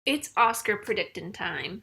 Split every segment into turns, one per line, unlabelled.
It's Oscar predicting time.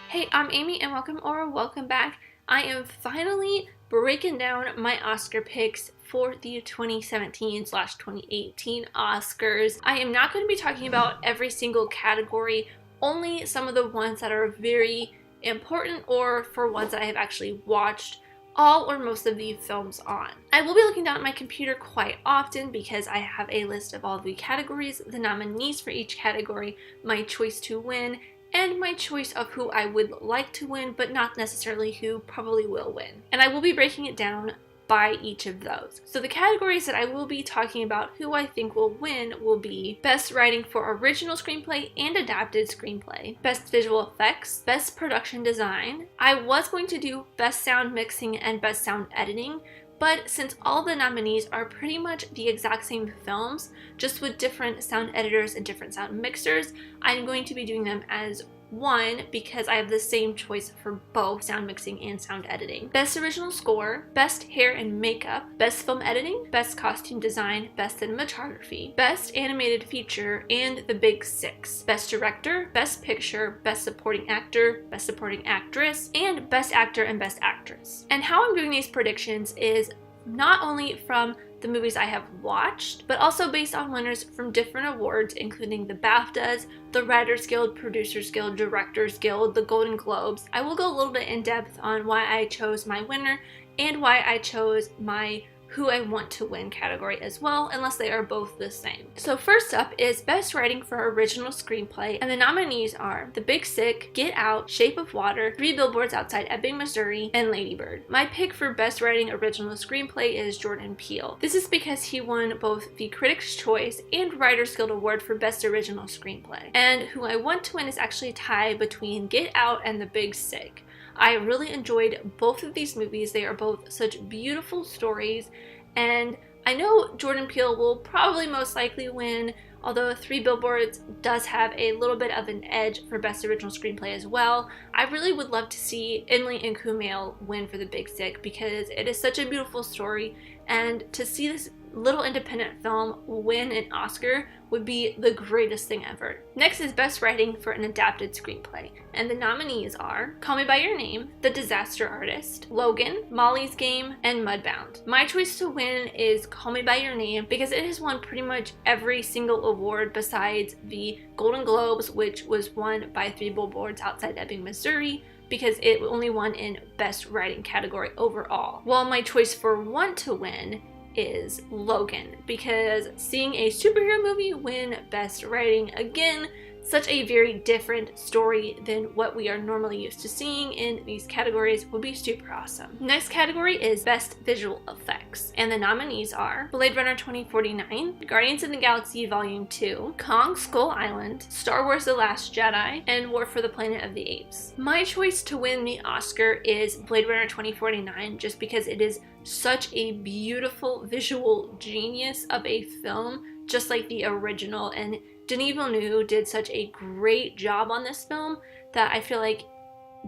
Hey, I'm Amy and welcome back. I am finally breaking down my Oscar picks for the 2017/2018 Oscars. I am not going to be talking about every single category, only some of the ones that are very important or for ones that I have actually watched all or most of the films on. I will be looking down at my computer quite often because I have a list of all the categories, the nominees for each category, my choice to win, and my choice of who I would like to win, but not necessarily who probably will win. And I will be breaking it down by each of those. So the categories that I will be talking about who I think will win will be Best Writing for Original Screenplay and Adapted Screenplay, Best Visual Effects, Best Production Design. I was going to do Best Sound Mixing and Best Sound Editing, but since all the nominees are pretty much the exact same films, just with different sound editors and different sound mixers, I'm going to be doing them as one because I have the same choice for both sound mixing and sound editing. Best Original Score, Best Hair and Makeup, Best Film Editing, Best Costume Design, Best Cinematography, Best Animated Feature, and The Big Six. Best Director, Best Picture, Best Supporting Actor, Best Supporting Actress, and Best Actor and Best Actress. And how I'm doing these predictions is not only from the movies I have watched, but also based on winners from different awards, including the BAFTAs, the Writers Guild, Producers Guild, Directors Guild, the Golden Globes. I will go a little bit in depth on why I chose my winner and why I chose my who I want to win category as well, unless they are both the same. So first up is Best Writing for Original Screenplay, and the nominees are The Big Sick, Get Out, Shape of Water, Three Billboards Outside Ebbing, Missouri, and Lady Bird. My pick for Best Writing Original Screenplay is Jordan Peele. This is because he won both the Critics' Choice and Writers Guild Award for Best Original Screenplay. And who I want to win is actually a tie between Get Out and The Big Sick. I really enjoyed both of these movies. They are both such beautiful stories, and I know Jordan Peele will probably most likely win, although Three Billboards does have a little bit of an edge for Best Original Screenplay as well. I really would love to see Inley and Kumail win for The Big Sick because it is such a beautiful story, and to see this little independent film win an Oscar would be the greatest thing ever. Next is Best Writing for an Adapted Screenplay, and the nominees are Call Me By Your Name, The Disaster Artist, Logan, Molly's Game, and Mudbound. My choice to win is Call Me By Your Name because it has won pretty much every single award besides the Golden Globes, which was won by Three Billboards Outside Ebbing, Missouri, because it only won in Best Writing category overall. While my choice for want to win is Logan, because seeing a superhero movie win Best Writing, again, such a very different story than what we are normally used to seeing in these categories, would be super awesome. Next category is Best Visual Effects, and the nominees are Blade Runner 2049, Guardians of the Galaxy Volume 2, Kong Skull Island, Star Wars The Last Jedi, and War for the Planet of the Apes. My choice to win the Oscar is Blade Runner 2049, just because it is such a beautiful visual genius of a film, just like the original, and Denis Villeneuve did such a great job on this film that I feel like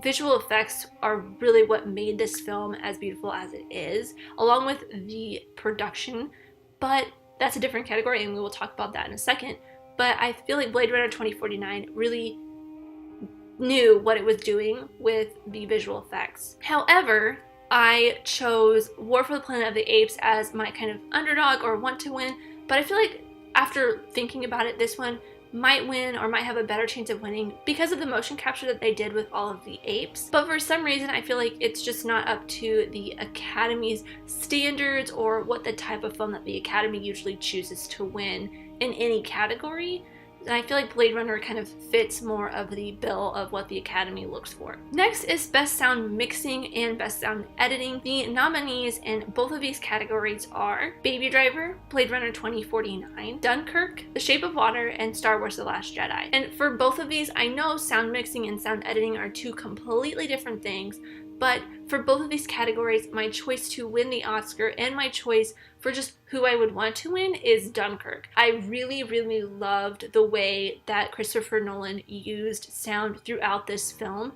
visual effects are really what made this film as beautiful as it is, along with the production, but that's a different category and we will talk about that in a second. But I feel like Blade Runner 2049 really knew what it was doing with the visual effects. However, I chose War for the Planet of the Apes as my kind of underdog or want to win, but I feel like after thinking about it, this one might win or might have a better chance of winning because of the motion capture that they did with all of the apes. But for some reason, I feel like it's just not up to the Academy's standards or what the type of film that the Academy usually chooses to win in any category. And I feel like Blade Runner kind of fits more of the bill of what the Academy looks for. Next is Best Sound Mixing and Best Sound Editing. The nominees in both of these categories are Baby Driver, Blade Runner 2049, Dunkirk, The Shape of Water, and Star Wars The Last Jedi. And for both of these, I know sound mixing and sound editing are two completely different things, but for both of these categories, my choice to win the Oscar and my choice for just who I would want to win is Dunkirk. I really, really loved the way that Christopher Nolan used sound throughout this film.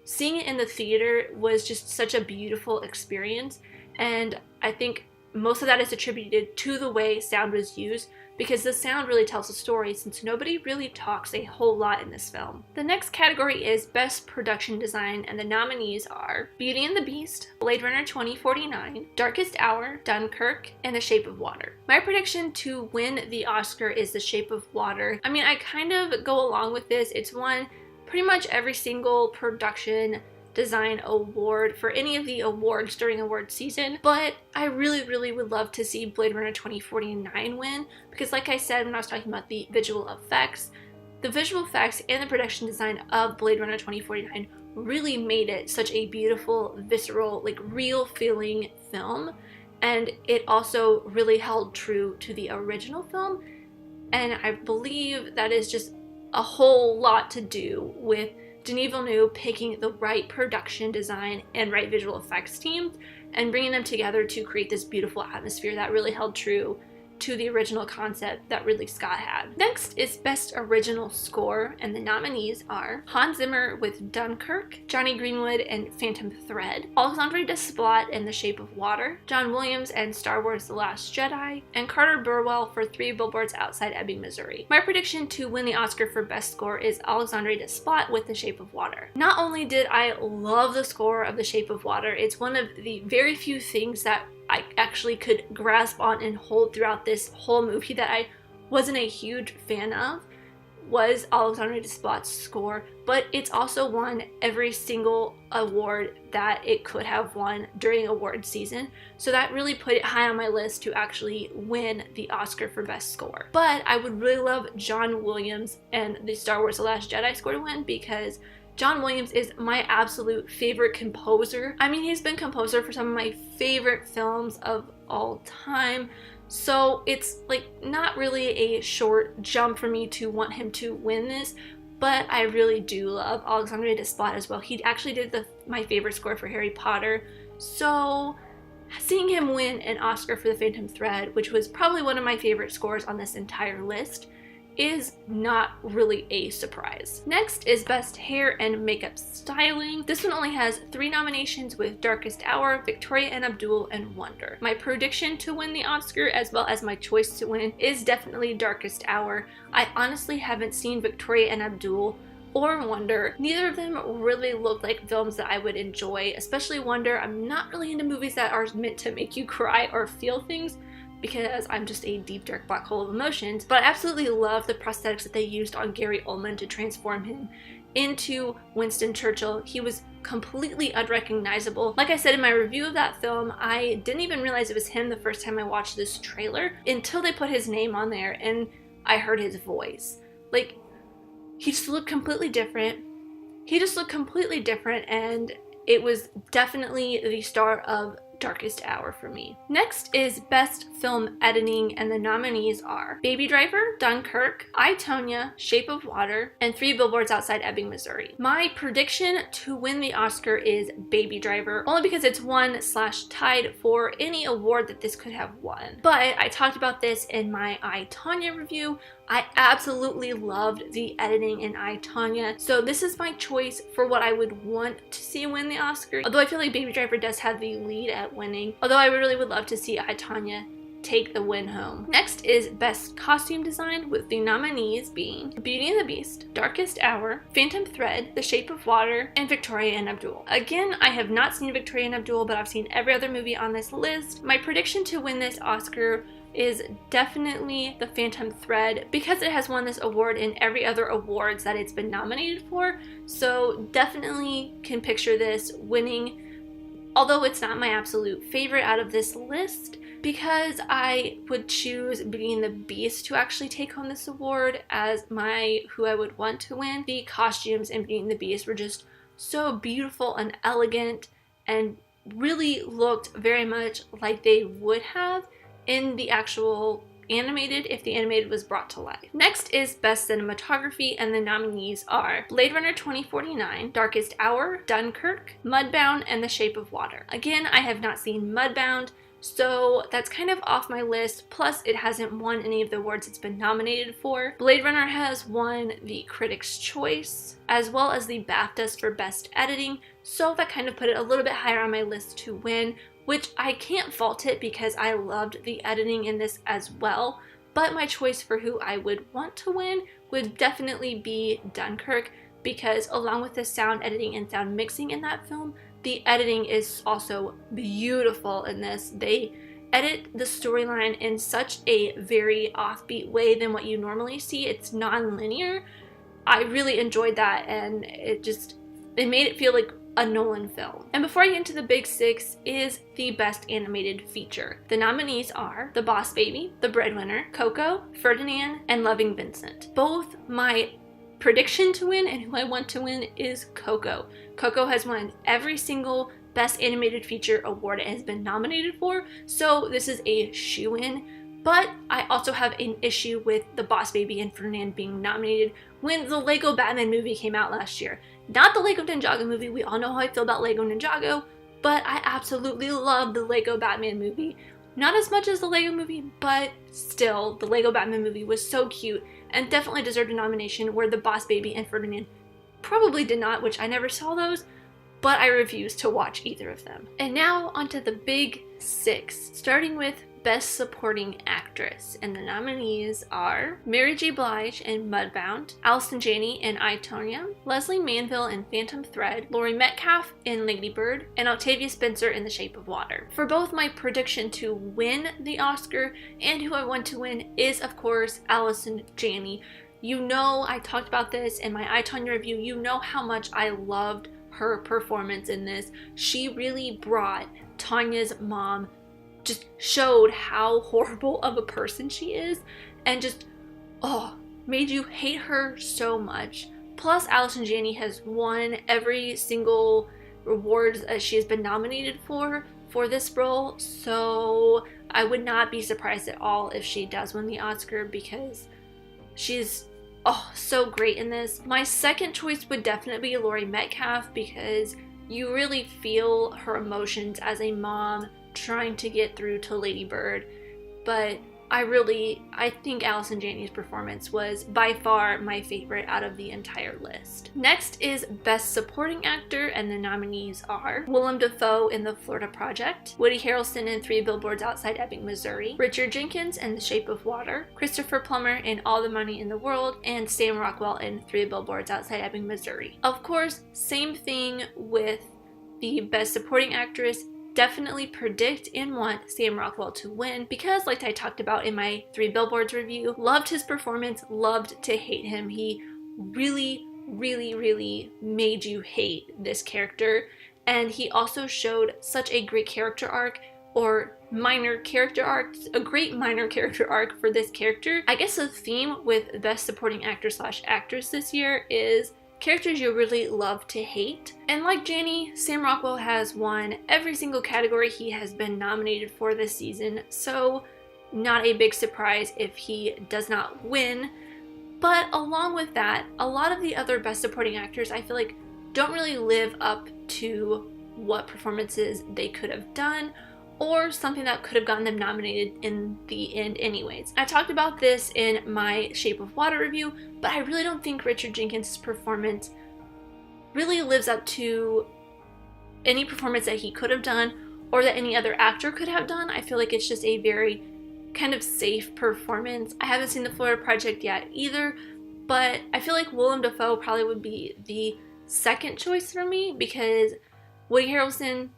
Seeing it in the theater was just such a beautiful experience, and I think most of that is attributed to the way sound was used because the sound really tells a story since nobody really talks a whole lot in this film. The next category is Best Production Design, and the nominees are Beauty and the Beast, Blade Runner 2049, Darkest Hour, Dunkirk, and The Shape of Water. My prediction to win the Oscar is The Shape of Water. I mean, I kind of go along with this. It's won pretty much every single production design award for any of the awards during award season, but I really would love to see Blade Runner 2049 win, because like I said when I was talking about the visual effects and the production design of Blade Runner 2049 really made it such a beautiful, visceral, like real feeling film, and it also really held true to the original film, and I believe that is just a whole lot to do with Denis Villeneuve picking the right production design and right visual effects team and bringing them together to create this beautiful atmosphere that really held true to the original concept that Ridley Scott had. Next is Best Original Score, and the nominees are Hans Zimmer with Dunkirk, Johnny Greenwood and Phantom Thread, Alexandre Desplat and The Shape of Water, John Williams and Star Wars The Last Jedi, and Carter Burwell for 3 Billboards Outside Ebbing, Missouri. My prediction to win the Oscar for Best Score is Alexandre Desplat with The Shape of Water. Not only did I love the score of The Shape of Water, it's one of the very few things that I actually could grasp on and hold throughout this whole movie that I wasn't a huge fan of, was Alexandre Desplat's score, but it's also won every single award that it could have won during award season, so that really put it high on my list to actually win the Oscar for Best Score. But I would really love John Williams and the Star Wars The Last Jedi score to win, because John Williams is my absolute favorite composer. I mean, he's been composer for some of my favorite films of all time, so it's like not really a short jump for me to want him to win this, but I really do love Alexandre Desplat as well. He actually did my favorite score for Harry Potter, so seeing him win an Oscar for The Phantom Thread, which was probably one of my favorite scores on this entire list, is not really a surprise. Next is Best Hair and Makeup Styling. This one only has 3 nominations with Darkest Hour, Victoria and Abdul, and Wonder. My prediction to win the Oscar, as well as my choice to win, is definitely Darkest Hour. I honestly haven't seen Victoria and Abdul or Wonder. Neither of them really look like films that I would enjoy, especially Wonder. I'm not really into movies that are meant to make you cry or feel things, because I'm just a deep, dark black hole of emotions, but I absolutely love the prosthetics that they used on Gary Oldman to transform him into Winston Churchill. He was completely unrecognizable. Like I said in my review of that film, I didn't even realize it was him the first time I watched this trailer until they put his name on there and I heard his voice. Like, he just looked completely different. And it was definitely the star of Darkest Hour for me. Next is Best Film Editing, and the nominees are Baby Driver, Dunkirk, I, Tonya, Shape of Water, and 3 Billboards Outside Ebbing, Missouri. My prediction to win the Oscar is Baby Driver, only because it's won/tied for any award that this could have won. But I talked about this in my I, Tonya review. I absolutely loved the editing in I, Tonya, so this is my choice for what I would want to see win the Oscar, although I feel like Baby Driver does have the lead at winning, although I really would love to see I, Tonya take the win home. Next is Best Costume Design, with the nominees being Beauty and the Beast, Darkest Hour, Phantom Thread, The Shape of Water, and Victoria and Abdul. Again, I have not seen Victoria and Abdul, but I've seen every other movie on this list. My prediction to win this Oscar is definitely The Phantom Thread, because it has won this award in every other awards that it's been nominated for, so definitely can picture this winning, although it's not my absolute favorite out of this list, because I would choose Beauty and the Beast to actually take home this award as who I would want to win. The costumes in Beauty and the Beast were just so beautiful and elegant and really looked very much like they would have in the actual animated if the animated was brought to life. Next is Best Cinematography, and the nominees are Blade Runner 2049, Darkest Hour, Dunkirk, Mudbound, and The Shape of Water. Again, I have not seen Mudbound, so that's kind of off my list, plus it hasn't won any of the awards it's been nominated for. Blade Runner has won the Critics' Choice, as well as the BAFTAs for Best Editing, so that kind of put it a little bit higher on my list to win, which I can't fault it because I loved the editing in this as well. but my choice for who I would want to win would definitely be Dunkirk, because along with the sound editing and sound mixing in that film, the editing is also beautiful in this. They edit the storyline in such a very offbeat way than what you normally see. It's non-linear. I really enjoyed that, and it made it feel like a Nolan film. And before I get into the big six is the best animated feature. The nominees are The Boss Baby, The Breadwinner, Coco, Ferdinand, and Loving Vincent. Both my prediction to win and who I want to win is Coco. Coco has won every single Best Animated Feature award it has been nominated for, so this is a shoo-in. But I also have an issue with The Boss Baby and Ferdinand being nominated when the Lego Batman movie came out last year. Not the Lego Ninjago movie, we all know how I feel about Lego Ninjago, but I absolutely love the Lego Batman movie. Not as much as the Lego movie, but still, the Lego Batman movie was so cute and definitely deserved a nomination, where The Boss Baby and Ferdinand probably did not, which I never saw those, but I refuse to watch either of them. And now onto the big six, starting with Best Supporting Actress, and the nominees are Mary J. Blige in Mudbound, Allison Janney in I, Tonya, Leslie Manville in Phantom Thread, Laurie Metcalf in Lady Bird, and Octavia Spencer in The Shape of Water. For both my prediction to win the Oscar and who I want to win is, of course, Allison Janney. You know, I talked about this in my I, Tonya review. You know how much I loved her performance in this. She really brought Tanya's mom, just showed how horrible of a person she is, and just, made you hate her so much. Plus, Allison Janney has won every single award that she has been nominated for this role, so I would not be surprised at all if she does win the Oscar, because she's so great in this. My second choice would definitely be Laurie Metcalf, because you really feel her emotions as a mom trying to get through to Lady Bird. But I think Allison Janney's performance was by far my favorite out of the entire list. Next is Best Supporting Actor, and the nominees are Willem Dafoe in The Florida Project, Woody Harrelson in 3 Billboards Outside Ebbing, Missouri, Richard Jenkins in The Shape of Water, Christopher Plummer in All the Money in the World, and Sam Rockwell in 3 Billboards Outside Ebbing, Missouri. Of course, same thing with the Best Supporting Actress. Definitely predict and want Sam Rockwell to win, because like I talked about in my 3 Billboards review, loved his performance, loved to hate him. He really, really, really made you hate this character, and he also showed such a great character arc, or minor character arc, a great minor character arc for this character. I guess the theme with Best Supporting Actor / Actress this year is characters you really love to hate. And like Janney, Sam Rockwell has won every single category he has been nominated for this season, so not a big surprise if he does not win. But along with that, a lot of the other Best Supporting Actors I feel like don't really live up to what performances they could have done, or something that could have gotten them nominated in the end anyways. I talked about this in my Shape of Water review, but I really don't think Richard Jenkins' performance really lives up to any performance that he could have done, or that any other actor could have done. I feel like it's just a very kind of safe performance. I haven't seen The Florida Project yet either, but I feel like Willem Dafoe probably would be the second choice for me, because Woody Harrelson,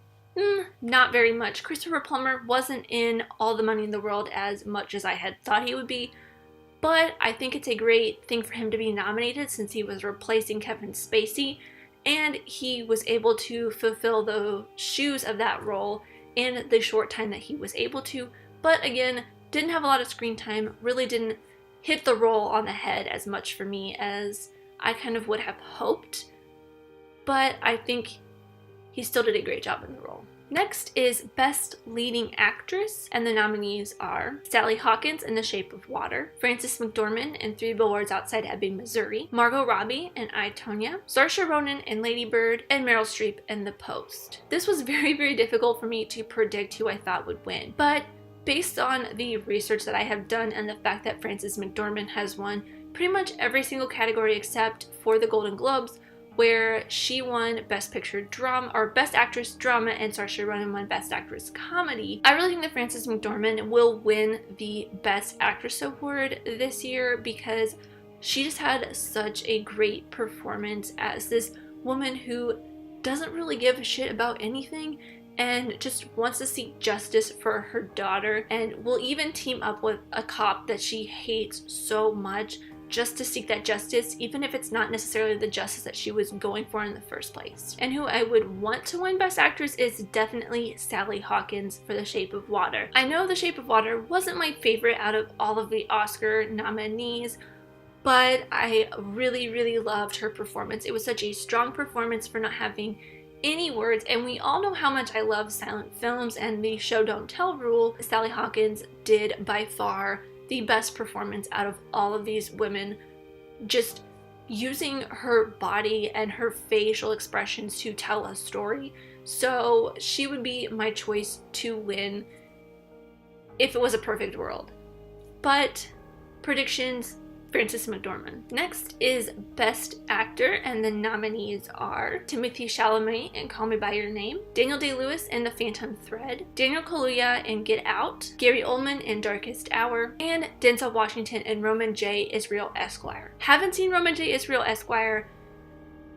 not very much. Christopher Plummer wasn't in All the Money in the World as much as I had thought he would be, but I think it's a great thing for him to be nominated, since he was replacing Kevin Spacey, and he was able to fulfill the shoes of that role in the short time that he was able to. But again, didn't have a lot of screen time, really didn't hit the role on the head as much for me as I kind of would have hoped, but I think he still did a great job in the role. Next is Best Leading Actress, and the nominees are Sally Hawkins in The Shape of Water, Frances McDormand in 3 Billboards Outside Ebbing, Missouri, Margot Robbie in I, Tonya, Saoirse Ronan in Lady Bird, and Meryl Streep in The Post. This was very, very difficult for me to predict who I thought would win, but based on the research that I have done and the fact that Frances McDormand has won pretty much every single category except for the Golden Globes, where she won Best Picture Drama, or Best Actress Drama, and Saoirse Ronan won Best Actress Comedy. I really think that Frances McDormand will win the Best Actress award this year because she just had such a great performance as this woman who doesn't really give a shit about anything and just wants to seek justice for her daughter, and will even team up with a cop that she hates so much just to seek that justice, even if it's not necessarily the justice that she was going for in the first place. And who I would want to win Best Actress is definitely Sally Hawkins for The Shape of Water. I know The Shape of Water wasn't my favorite out of all of the Oscar nominees, but I really, really loved her performance. It was such a strong performance for not having any words, and we all know how much I love silent films and the show don't tell rule. Sally Hawkins did by far the best performance out of all of these women, just using her body and her facial expressions to tell a story. So she would be my choice to win if it was a perfect world. But predictions, Frances McDormand. Next is Best Actor, and the nominees are Timothée Chalamet in Call Me By Your Name, Daniel Day-Lewis in The Phantom Thread, Daniel Kaluuya in Get Out, Gary Oldman in Darkest Hour, and Denzel Washington in Roman J. Israel Esquire. Haven't seen Roman J. Israel Esquire.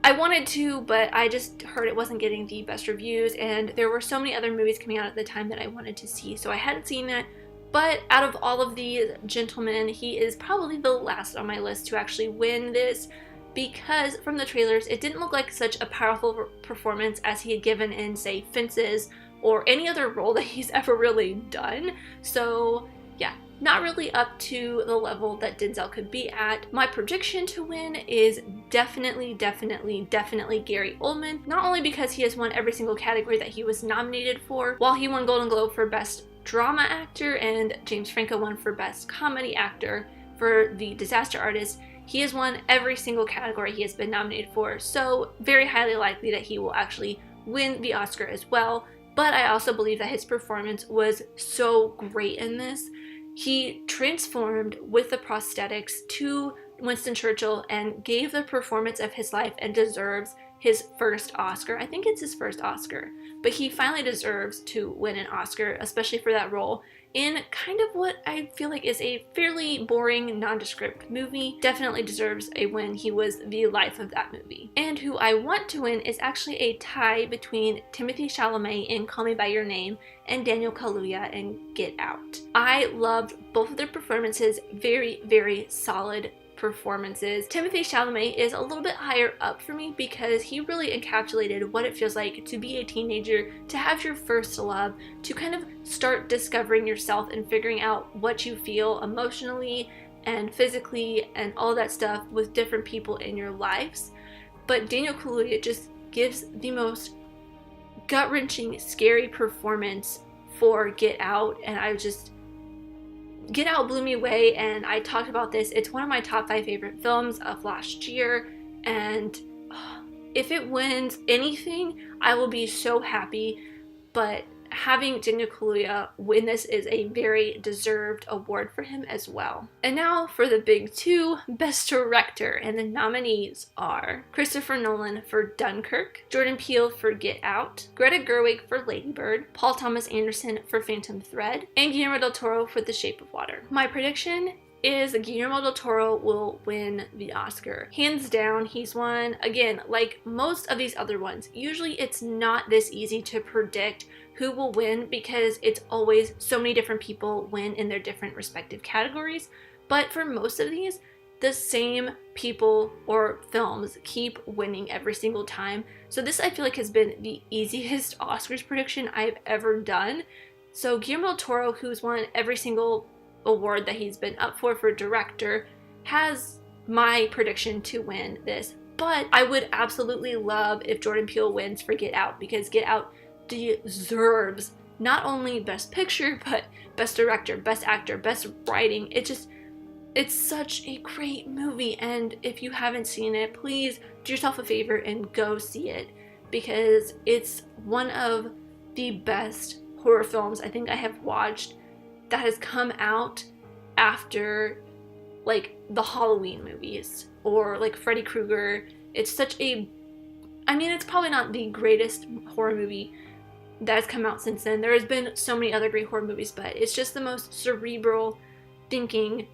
I wanted to, but I just heard it wasn't getting the best reviews, and there were so many other movies coming out at the time that I wanted to see, so I hadn't seen that. But out of all of these gentlemen, he is probably the last on my list to actually win this, because from the trailers, it didn't look like such a powerful performance as he had given in, say, Fences, or any other role that he's ever really done. So yeah, not really up to the level that Denzel could be at. My prediction to win is definitely Gary Oldman, not only because he has won every single category that he was nominated for. While he won Golden Globe for Best Drama Actor and James Franco won for Best Comedy Actor for The Disaster Artist, he has won every single category he has been nominated for, so very highly likely that he will actually win the Oscar as well. But I also believe that his performance was so great in this. He transformed with the prosthetics to Winston Churchill and gave the performance of his life and deserves his first Oscar. I think it's his first Oscar, but he finally deserves to win an Oscar, especially for that role in kind of what I feel like is a fairly boring, nondescript movie. Definitely deserves a win. He was the life of that movie. And who I want to win is actually a tie between Timothée Chalamet in Call Me By Your Name and Daniel Kaluuya in Get Out. I loved both of their performances, very solid performances. Timothée Chalamet is a little bit higher up for me because he really encapsulated what it feels like to be a teenager, to have your first love, to kind of start discovering yourself and figuring out what you feel emotionally and physically and all that stuff with different people in your lives. But Daniel Kaluuya just gives the most gut-wrenching, scary performance for Get Out, and Get Out blew me away, and I talked about this. It's one of my top 5 favorite films of last year, and if it wins anything, I will be so happy. But having Daniel Kaluuya win this is a very deserved award for him as well. And now for the big two, Best Director, and the nominees are Christopher Nolan for Dunkirk, Jordan Peele for Get Out, Greta Gerwig for Lady Bird, Paul Thomas Anderson for Phantom Thread, and Guillermo del Toro for The Shape of Water. My prediction is Guillermo del Toro will win the Oscar. Hands down, he's won, again, like most of these other ones. Usually it's not this easy to predict who will win because it's always so many different people win in their different respective categories. But for most of these, the same people or films keep winning every single time. So this, I feel like, has been the easiest Oscars prediction I've ever done. So Guillermo del Toro, who's won every single award that he's been up for director, has my prediction to win this. But I would absolutely love if Jordan Peele wins for Get Out, because Get Out deserves not only Best Picture, but Best Director, Best Actor, Best Writing. It's such a great movie, and if you haven't seen it, please do yourself a favor and go see it, because it's one of the best horror films I think I have watched that has come out after like the Halloween movies or like Freddy Krueger. It's such a I mean, it's probably not the greatest horror movie that has come out since then. There has been so many other great horror movies, but it's just the most cerebral thinking.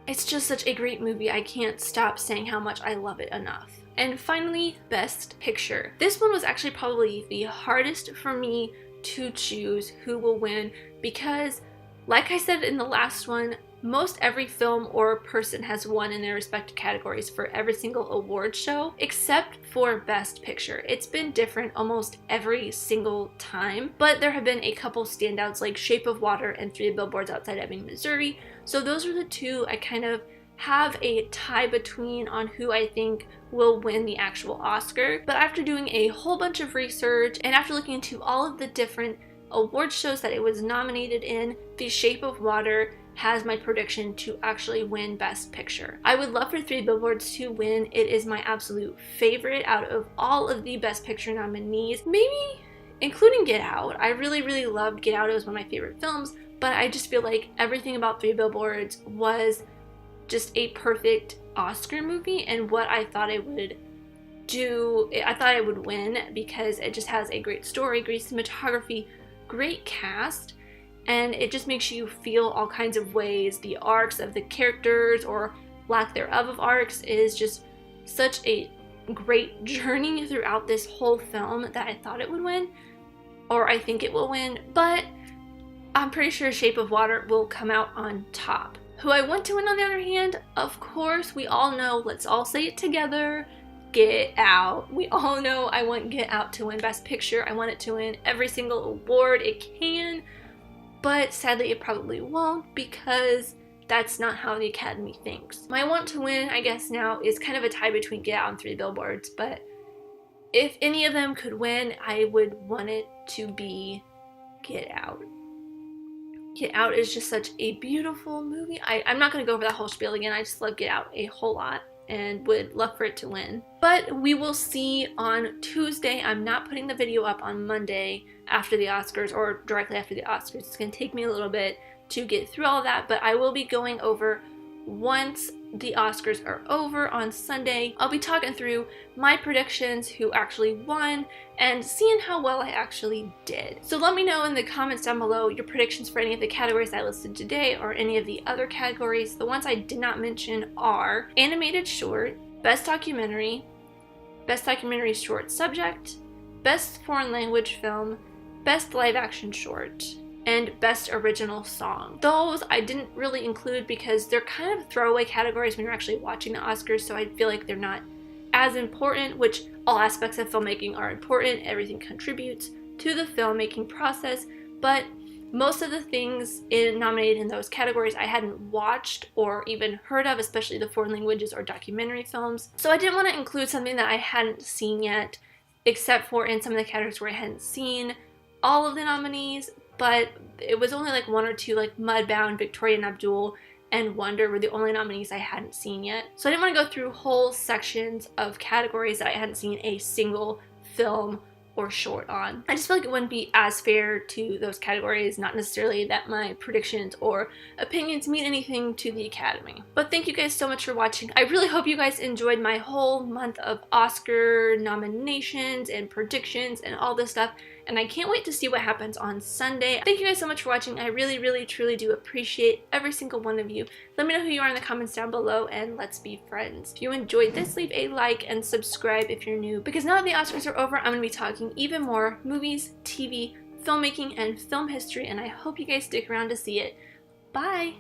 It's just such a great movie. I can't stop saying how much I love it enough. And finally, Best Picture. This one was actually probably the hardest for me to choose who will win because, like I said in the last one, most every film or person has won in their respective categories for every single award show, except for Best Picture. It's been different almost every single time, but there have been a couple standouts like Shape of Water and Three Billboards Outside Ebbing, Missouri. So those are the two I kind of have a tie between on who I think will win the actual Oscar. But after doing a whole bunch of research and after looking into all of the different award shows that it was nominated in, The Shape of Water has my prediction to actually win Best Picture. I would love for Three Billboards to win. It is my absolute favorite out of all of the Best Picture nominees, maybe including Get Out. I really loved Get Out. It was one of my favorite films, but I just feel like everything about Three Billboards was just a perfect Oscar movie and what I thought it would do. I thought it would win because it just has a great story, great cinematography, great cast, and it just makes you feel all kinds of ways. The arcs of the characters, or lack thereof of arcs, is just such a great journey throughout this whole film that I thought it would win, or I think it will win, but I'm pretty sure Shape of Water will come out on top. Who I want to win, on the other hand, of course, we all know, let's all say it together, Get Out. We all know I want Get Out to win Best Picture. I want it to win every single award it can, but sadly it probably won't because that's not how the Academy thinks. My want to win, I guess now, is kind of a tie between Get Out and Three Billboards, but if any of them could win, I would want it to be Get Out. Get Out is just such a beautiful movie. I'm not going to go over that whole spiel again. I just love Get Out a whole lot and would love for it to win. But we will see on Tuesday. I'm not putting the video up on Monday after the Oscars or directly after the Oscars. It's going to take me a little bit to get through all that, but I will be going over once the Oscars are over on Sunday. I'll be talking through my predictions, who actually won, and seeing how well I actually did. So let me know in the comments down below your predictions for any of the categories I listed today or any of the other categories. The ones I did not mention are Animated Short, Best Documentary Short Subject, Best Foreign Language Film, Best Live Action Short, and Best Original Song. Those I didn't really include because they're kind of throwaway categories when you're actually watching the Oscars, so I feel like they're not as important, which all aspects of filmmaking are important. Everything contributes to the filmmaking process, but most of the things nominated in those categories I hadn't watched or even heard of, especially the foreign languages or documentary films. So I didn't want to include something that I hadn't seen yet, except for in some of the categories where I hadn't seen all of the nominees, but it was only like one or two, like Mudbound, Victoria and Abdul, and Wonder were the only nominees I hadn't seen yet. So I didn't want to go through whole sections of categories that I hadn't seen a single film or short on. I just feel like it wouldn't be as fair to those categories, not necessarily that my predictions or opinions mean anything to the Academy. But thank you guys so much for watching. I really hope you guys enjoyed my whole month of Oscar nominations and predictions and all this stuff, and I can't wait to see what happens on Sunday. Thank you guys so much for watching. I really truly do appreciate every single one of you. Let me know who you are in the comments down below, and let's be friends. If you enjoyed this, leave a like and subscribe if you're new, because now that the Oscars are over, I'm going to be talking even more movies, TV, filmmaking, and film history, and I hope you guys stick around to see it. Bye!